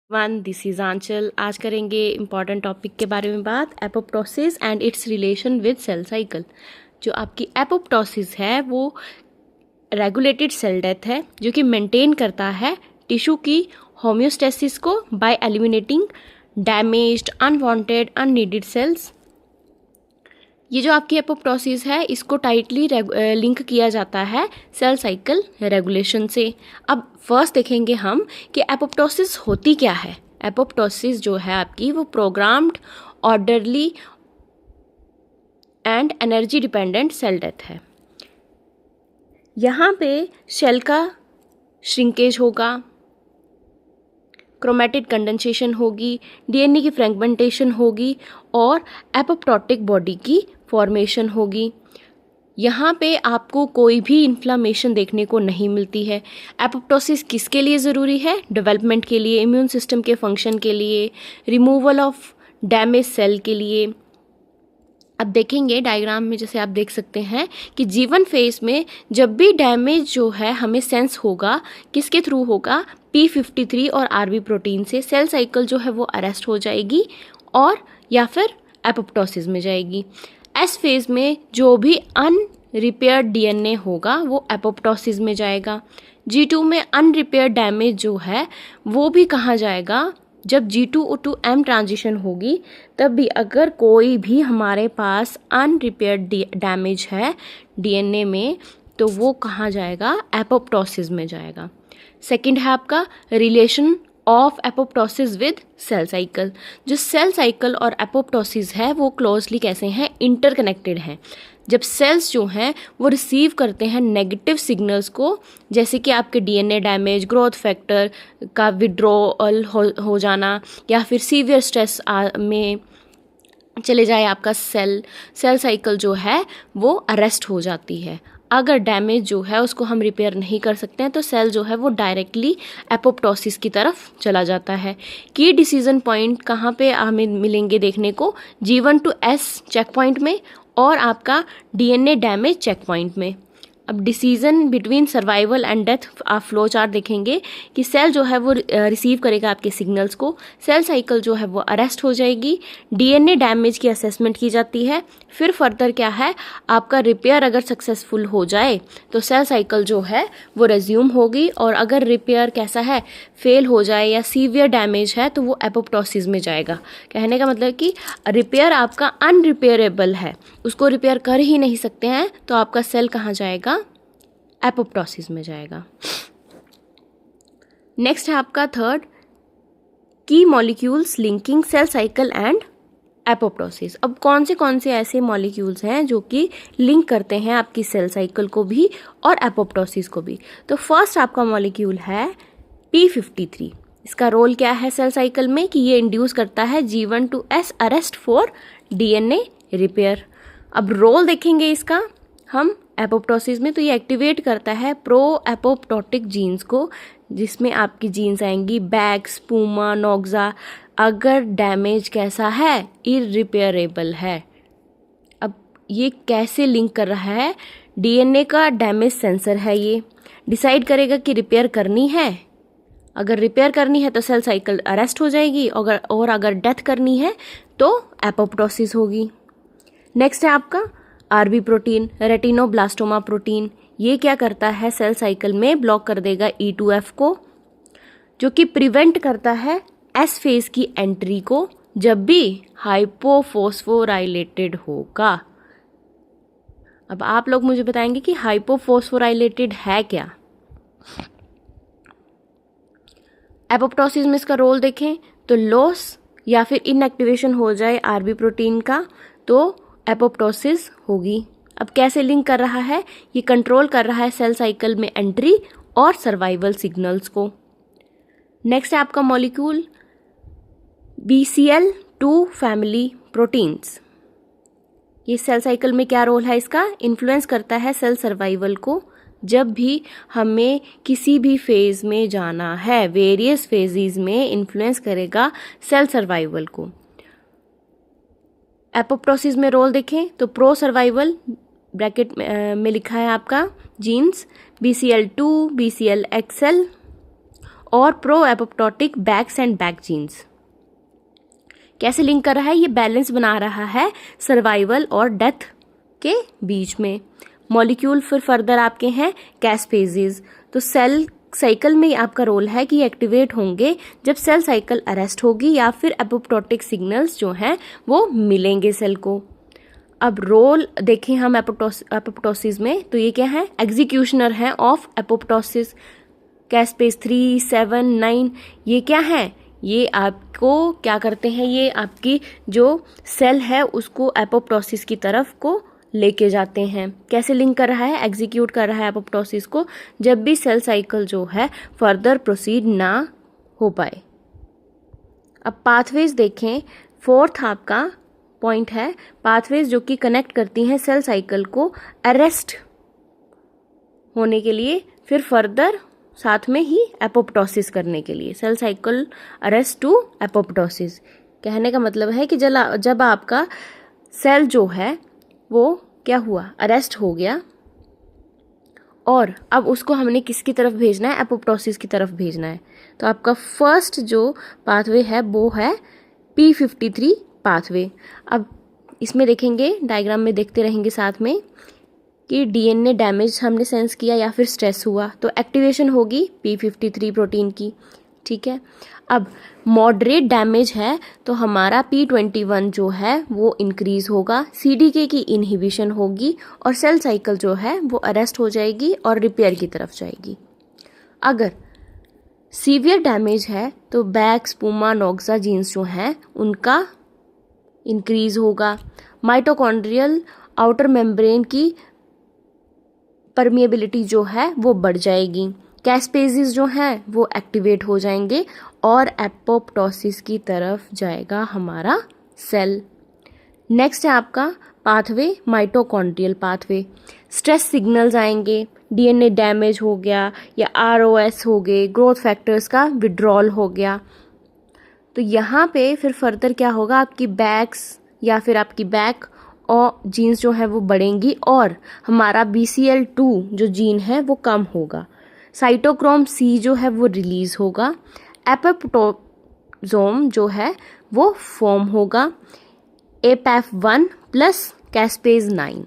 One this is आंचल। आज करेंगे important topic के बारे में बात, apoptosis and its relation with cell cycle. जो आपकी एपोप्टोसिस है वो रेगुलेटेड सेल डेथ है जो कि मेंटेन करता है टिश्यू की होम्योस्टेसिस को by eliminating damaged unwanted unneeded cells. ये जो आपकी एपोप्टोसिस है इसको टाइटली लिंक किया जाता है सेल साइकिल रेगुलेशन से। अब फर्स्ट देखेंगे हम कि एपोप्टोसिस होती क्या है। एपोप्टोसिस जो है आपकी वो programmed orderly and energy dependent cell death है। यहाँ पे सेल का श्रिंकेज होगा, क्रोमेटिड कंडेंसेशन होगी, डीएनए की फ्रेगमेंटेशन होगी और एपोप्टोटिक बॉडी की फॉर्मेशन होगी। यहाँ पे आपको कोई भी इन्फ्लामेशन देखने को नहीं मिलती है। एपोप्टोसिस किसके लिए ज़रूरी है? डेवलपमेंट के लिए, इम्यून सिस्टम के फंक्शन के लिए, रिमूवल ऑफ डैमेज सेल के लिए। अब देखेंगे डायग्राम में, जैसे आप देख सकते हैं कि जीवन फेज में जब भी डैमेज जो है हमें सेंस होगा, किसके थ्रू होगा? P53 और RB प्रोटीन से सेल साइकिल जो है वो अरेस्ट हो जाएगी और या फिर एपोप्टोसिस में जाएगी। एस फेज में जो भी अनरिपेयर्ड डीएनए होगा वो एपोप्टोसिस में जाएगा। G2 में अनरिपेयर्ड डैमेज जो है वो भी कहाँ जाएगा? जब G2 to M ट्रांजिशन होगी तब भी अगर कोई भी हमारे पास अनरिपेयर्ड डैमेज है डीएनए में तो वो कहाँ जाएगा? एपोप्टोसिस में जाएगा। सेकंड है आपका relation of apoptosis with cell cycle. जो सेल साइकिल और एपोप्टोसिस है वो क्लोजली कैसे हैं? इंटरकनेक्टेड हैं। जब सेल्स जो हैं वो रिसीव करते हैं नेगेटिव सिग्नल्स को, जैसे कि आपके डीएनए डैमेज, ग्रोथ फैक्टर का विड्रॉल हो जाना या फिर सीवियर स्ट्रेस में चले जाए आपका सेल साइकिल जो है वो अरेस्ट हो जाती है। अगर डैमेज जो है उसको हम रिपेयर नहीं कर सकते हैं तो सेल जो है वो डायरेक्टली एपोप्टोसिस की तरफ चला जाता है। की डिसीजन पॉइंट कहाँ पे हमें मिलेंगे देखने को? G1 to S check point में और आपका डीएनए डैमेज चेक पॉइंट में। अब decision between survival and death आप फ्लो चार्ट देखेंगे कि सेल जो है वो रिसीव करेगा आपके सिग्नल्स को, सेल साइकिल जो है वो अरेस्ट हो जाएगी, डीएनए डैमेज की असेसमेंट की जाती है, फिर फर्दर क्या है आपका रिपेयर अगर सक्सेसफुल हो जाए तो सेल साइकिल जो है वो रेज्यूम होगी, और अगर रिपेयर कैसा है फेल हो जाए या सीवियर डैमेज है तो वो एपोप्टोसिस में जाएगा। कहने का मतलब कि रिपेयर आपका अनरिपेयरेबल है, उसको रिपेयर कर ही नहीं सकते हैं, तो आपका सेल कहाँ जाएगा? एपोप्टोसिस में जाएगा। नेक्स्ट है आपका थर्ड, की molecules linking cell cycle and apoptosis. अब कौन से ऐसे मॉलिक्यूल्स हैं जो कि लिंक करते हैं आपकी सेल साइकिल को भी और एपोप्टोसिस को भी? तो फर्स्ट आपका मॉलिक्यूल है P53। इसका रोल क्या है सेल साइकिल में कि ये इंड्यूस करता है G1 to S arrest for DNA repair. अब रोल देखेंगे इसका हम एपोप्टोसिस में, तो ये एक्टिवेट करता है प्रो एपोप्टोटिक जीन्स को, जिसमें आपकी जीन्स आएंगी बैक्स, पूमा, नोक्सा। अगर डैमेज कैसा है? इररिपेयरेबल है। अब ये कैसे लिंक कर रहा है? डीएनए का डैमेज सेंसर है, ये डिसाइड करेगा कि रिपेयर करनी है। अगर रिपेयर करनी है तो सेल साइकिल अरेस्ट हो जाएगी, और अगर डेथ करनी है तो एपोप्टोसिस होगी। नेक्स्ट है आपका आरबी प्रोटीन, रेटिनोब्लास्टोमा प्रोटीन। ये क्या करता है? सेल साइकिल में ब्लॉक कर देगा E2F को, जो कि प्रिवेंट करता है एस फेज की एंट्री को जब भी हाइपोफॉस्फोराइलेटेड होगा। अब आप लोग मुझे बताएंगे कि हाइपोफॉस्फोराइलेटेड है क्या? एपोप्टोसिस में इसका रोल देखें तो लॉस या फिर इनएक्टिवेशन हो जाए आरबी प्रोटीन का तो एपोप्टोसिस होगी। अब कैसे लिंक कर रहा है? ये कंट्रोल कर रहा है सेल साइकिल में एंट्री और सर्वाइवल सिग्नल्स को। नेक्स्ट है आपका मॉलिक्यूल BCL2 फैमिली प्रोटीन्स। ये सेल साइकिल में क्या रोल है इसका? इन्फ्लुएंस करता है सेल सर्वाइवल को जब भी हमें किसी भी फेज में जाना है। वेरियस फेजेस में इन्फ्लुएंस करेगा सेल सर्वाइवल को। एपोप्टोसिस में रोल देखें तो प्रो सर्वाइवल ब्रैकेट में लिखा है आपका जीन्स BCL2, BCLXL और pro apoptotic Bax and Bak genes. कैसे लिंक कर रहा है? ये बैलेंस बना रहा है सर्वाइवल और डेथ के बीच में। मॉलिक्यूल फिर फर्दर आपके हैं कैस्पेजेस। तो सेल साइकिल में आपका रोल है कि एक्टिवेट होंगे जब सेल साइकिल अरेस्ट होगी या फिर एपोप्टोटिक सिग्नल्स जो हैं वो मिलेंगे सेल को। अब रोल देखें हम एपोप्टोसिस में, तो ये क्या है? एग्जीक्यूशनर है ऑफ एपोप्टोसिस। कैस्पेज 3, 7, 9 ये क्या है? ये आपको क्या करते हैं? ये आपकी जो सेल है उसको एपोप्टोसिस की तरफ को लेके जाते हैं। कैसे लिंक कर रहा है? एग्जीक्यूट कर रहा है एपोप्टोसिस को जब भी सेल साइकिल जो है फर्दर प्रोसीड ना हो पाए। अब पाथवेज देखें। फोर्थ आपका पॉइंट है पाथवेज जो कि कनेक्ट करती हैं सेल साइकिल को अरेस्ट होने के लिए, फिर फर्दर साथ में ही एपोप्टोसिस करने के लिए। Cell cycle arrest to apoptosis कहने का मतलब है कि जब आपका सेल जो है वो क्या हुआ? अरेस्ट हो गया और अब उसको हमने किसकी तरफ भेजना है? एपोप्टोसिस की तरफ भेजना है। तो आपका फर्स्ट जो पाथवे है वो है P53 पाथवे। अब इसमें देखेंगे, डायग्राम में देखते रहेंगे साथ में कि डीएनए डैमेज हमने सेंस किया या फिर स्ट्रेस हुआ तो एक्टिवेशन होगी P53 प्रोटीन की। ठीक है। अब मॉडरेट डैमेज है तो हमारा P21 जो है वो इंक्रीज होगा, CDK की इनहिबिशन होगी और सेल साइकिल जो है वो अरेस्ट हो जाएगी और रिपेयर की तरफ जाएगी। अगर सीवियर डैमेज है तो बैक्स, पुमा, नोक्सा जीन्स जो हैं उनका इंक्रीज होगा। माइटोकॉन्ड्रियल आउटर मेम्ब्रेन की परमिएबिलिटी जो है वो बढ़ जाएगी। कैस्पेजेस जो हैं वो एक्टिवेट हो जाएंगे और एपोप्टोसिस की तरफ जाएगा हमारा सेल। नेक्स्ट है आपका pathway mitochondrial pathway. Stress signals आएंगे, डीएनए डैमेज हो गया या ROS हो गए, ग्रोथ फैक्टर्स का विड्रॉल हो गया, तो यहाँ पे फिर फर्दर क्या होगा? आपकी बैक्स या फिर आपकी बैक और जीन्स जो है वो बढ़ेंगी और हमारा BCL2 जो जीन है वो कम होगा। साइटोक्रोम C जो है वो रिलीज होगा। एपोप्टोसोम जो है वो फॉर्म होगा। APAF1 plus caspase 9।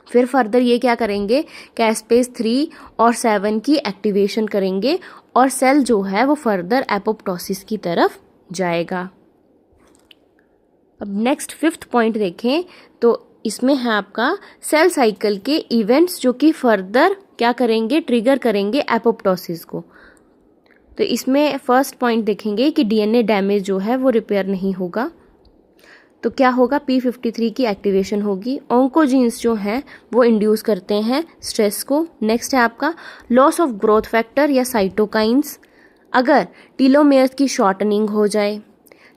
फिर फर्दर ये क्या करेंगे? कैस्पेज 3 और 7 की एक्टिवेशन करेंगे और सेल जो है वो फर्दर एपोप्टोसिस की तरफ जाएगा। अब नेक्स्ट फिफ्थ पॉइंट देखें तो इसमें है आपका सेल साइकिल के इवेंट्स जो कि फर्दर क्या करेंगे? ट्रिगर करेंगे एपोप्टोसिस को। तो इसमें फर्स्ट पॉइंट देखेंगे कि डीएनए डैमेज जो है वो रिपेयर नहीं होगा, तो क्या होगा? P53 की एक्टिवेशन होगी। ऑन्कोजीन्स जो हैं वो इंड्यूस करते हैं स्ट्रेस को। नेक्स्ट है आपका लॉस ऑफ ग्रोथ फैक्टर या साइटोकाइंस। अगर टीलोमेयर्स की शॉर्टनिंग हो जाए,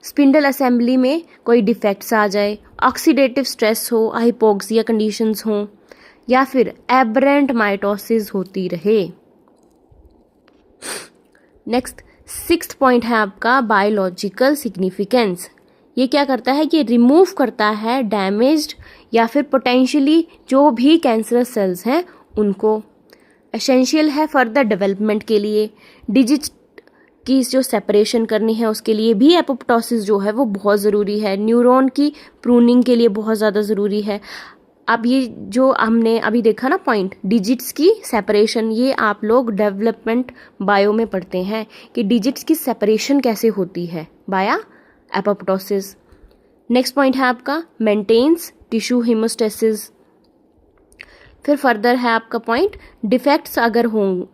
स्पिंडल असेंबली में कोई डिफेक्ट्स आ जाए, ऑक्सीडेटिव स्ट्रेस हो, हाइपोक्सिया कंडीशंस हो या फिर एबरेंट माइटोसिस होती रहे। नेक्स्ट सिक्स्थ पॉइंट है आपका बायोलॉजिकल सिग्निफिकेंस। ये क्या करता है कि रिमूव करता है डैमेज्ड या फिर पोटेंशियली जो भी कैंसरस सेल्स हैं उनको। एसेंशियल है फर्दर डेवलपमेंट के लिए। डिजिट की जो सेपरेशन करनी है उसके लिए भी एपोप्टोसिस जो है वो बहुत ज़रूरी है। न्यूरॉन की प्रूनिंग के लिए बहुत ज़्यादा ज़रूरी है। अब ये जो हमने अभी देखा ना पॉइंट डिजिट्स की सेपरेशन, ये आप लोग डेवलपमेंट बायो में पढ़ते हैं कि डिजिट्स की सेपरेशन कैसे होती है बाया एपोप्टोसिस। नेक्स्ट पॉइंट है आपका मेंटेन्स टिश्यू हेमोस्टेसिस। फिर फर्दर है आपका पॉइंट डिफेक्ट्स अगर हों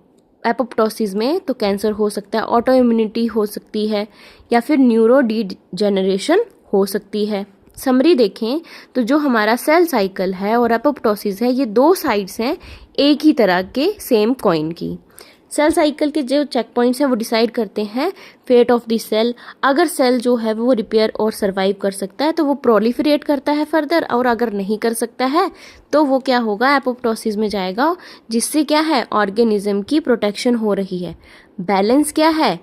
एपोप्टोसिस में तो कैंसर हो सकता है, ऑटो इम्यूनिटी हो सकती है या फिर न्यूरो डिजेनरेशन हो सकती है। समरी देखें तो जो हमारा सेल साइकिल है और एपोप्टोसिस है ये दो साइड्स हैं एक ही तरह के सेम कॉइन की। सेल साइकिल के जो चेक पॉइंट्स हैं वो डिसाइड करते हैं फेट ऑफ द सेल। अगर सेल जो है वो रिपेयर और सरवाइव कर सकता है तो वो प्रोलिफरेट करता है फर्दर, और अगर नहीं कर सकता है तो वो क्या होगा? एपोप्टोसिस में जाएगा, जिससे क्या है ऑर्गेनिज्म की प्रोटेक्शन हो रही है। बैलेंस क्या है?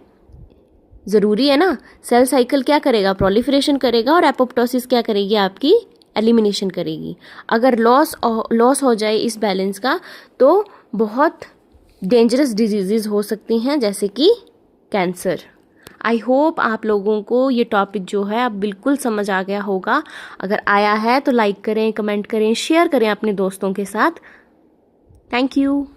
ज़रूरी है ना। सेल साइकिल क्या करेगा? प्रोलिफरेशन करेगा और एपोप्टोसिस क्या करेगी? आपकी एलिमिनेशन करेगी। अगर लॉस हो जाए इस बैलेंस का तो बहुत डेंजरस डिजीजेज हो सकती हैं जैसे कि कैंसर। आई होप आप लोगों को ये टॉपिक जो है अब बिल्कुल समझ आ गया होगा। अगर आया है तो लाइक करें, कमेंट करें, शेयर करें अपने दोस्तों के साथ। Thank you.